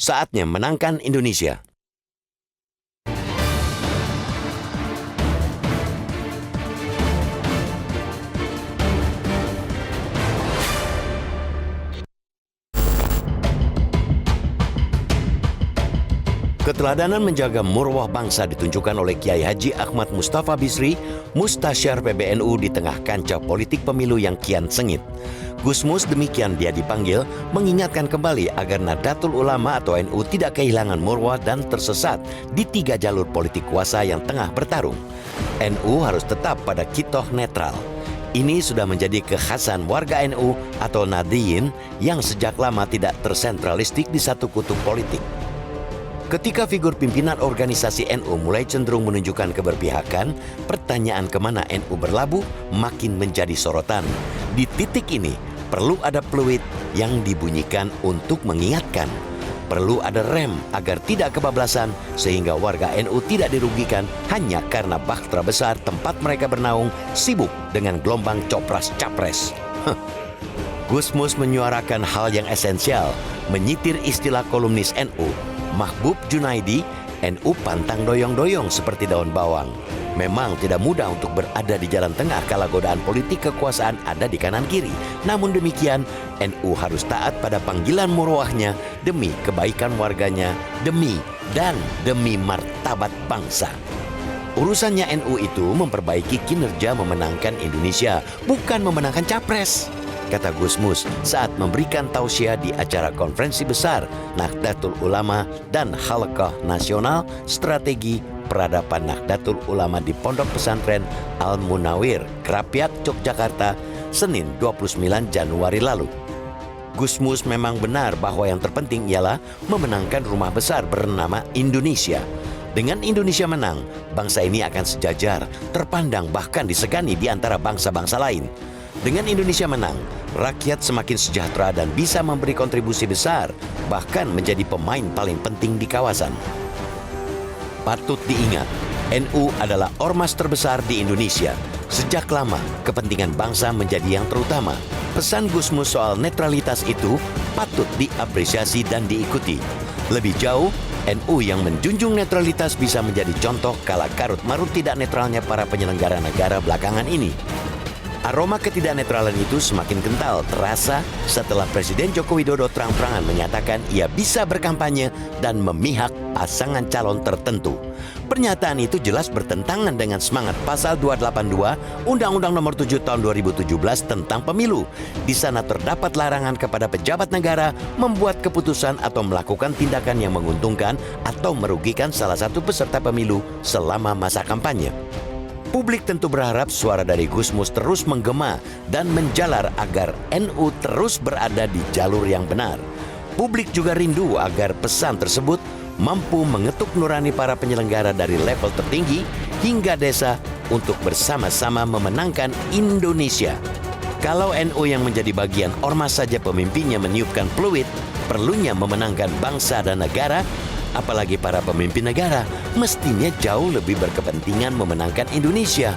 saatnya menangkan Indonesia. Keteladanan menjaga marwah bangsa ditunjukkan oleh Kiai Haji Ahmad Mustafa Bisri, Mustasyar PBNU di tengah kancah politik pemilu yang kian sengit. Gusmus demikian dia dipanggil mengingatkan kembali agar Nahdlatul Ulama atau NU tidak kehilangan marwah dan tersesat di 3 jalur politik kuasa yang tengah bertarung. NU harus tetap pada kitoh netral. Ini sudah menjadi kekhasan warga NU atau Nahdliyin yang sejak lama tidak tersentralistik di satu kutub politik. Ketika figur pimpinan organisasi NU mulai cenderung menunjukkan keberpihakan, pertanyaan kemana NU berlabuh makin menjadi sorotan. Di titik ini, perlu ada peluit yang dibunyikan untuk mengingatkan. Perlu ada rem agar tidak kebablasan sehingga warga NU tidak dirugikan hanya karena bahtera besar tempat mereka bernaung sibuk dengan gelombang copras-capres. Gusmus menyuarakan hal yang esensial, menyitir istilah kolumnis NU. Mahbub Junaidi, NU pantang doyong-doyong seperti daun bawang. Memang tidak mudah untuk berada di jalan tengah kala godaan politik kekuasaan ada di kanan kiri. Namun demikian, NU harus taat pada panggilan marwahnya demi kebaikan warganya, demi martabat bangsa. Urusannya NU itu memperbaiki kinerja memenangkan Indonesia, bukan memenangkan capres, kata Gusmus saat memberikan tausiah di acara konferensi besar Nahdlatul Ulama dan Halaqah Nasional Strategi Peradaban Nahdlatul Ulama di Pondok Pesantren Al-Munawir, Krapyak, Yogyakarta, Senin 29 Januari lalu. Gusmus memang benar bahwa yang terpenting ialah memenangkan rumah besar bernama Indonesia. Dengan Indonesia menang, bangsa ini akan sejajar, terpandang bahkan disegani di antara bangsa-bangsa lain. Dengan Indonesia menang, rakyat semakin sejahtera dan bisa memberi kontribusi besar, bahkan menjadi pemain paling penting di kawasan. Patut diingat, NU adalah ormas terbesar di Indonesia. Sejak lama, kepentingan bangsa menjadi yang terutama. Pesan Gusmus soal netralitas itu patut diapresiasi dan diikuti. Lebih jauh, NU yang menjunjung netralitas bisa menjadi contoh kala karut-marut tidak netralnya para penyelenggara negara belakangan ini. Aroma ketidaknetralan itu semakin kental terasa setelah Presiden Joko Widodo terang-terangan menyatakan ia bisa berkampanye dan memihak pasangan calon tertentu. Pernyataan itu jelas bertentangan dengan semangat pasal 282 Undang-Undang Nomor 7 Tahun 2017 tentang pemilu. Di sana terdapat larangan kepada pejabat negara membuat keputusan atau melakukan tindakan yang menguntungkan atau merugikan salah satu peserta pemilu selama masa kampanye. Publik tentu berharap suara dari Gusmus terus menggema dan menjalar agar NU terus berada di jalur yang benar. Publik juga rindu agar pesan tersebut mampu mengetuk nurani para penyelenggara dari level tertinggi hingga desa untuk bersama-sama memenangkan Indonesia. Kalau NU yang menjadi bagian ormas saja pemimpinnya meniupkan peluit, perlunya memenangkan bangsa dan negara, apalagi para pemimpin negara, mestinya jauh lebih berkepentingan memenangkan Indonesia.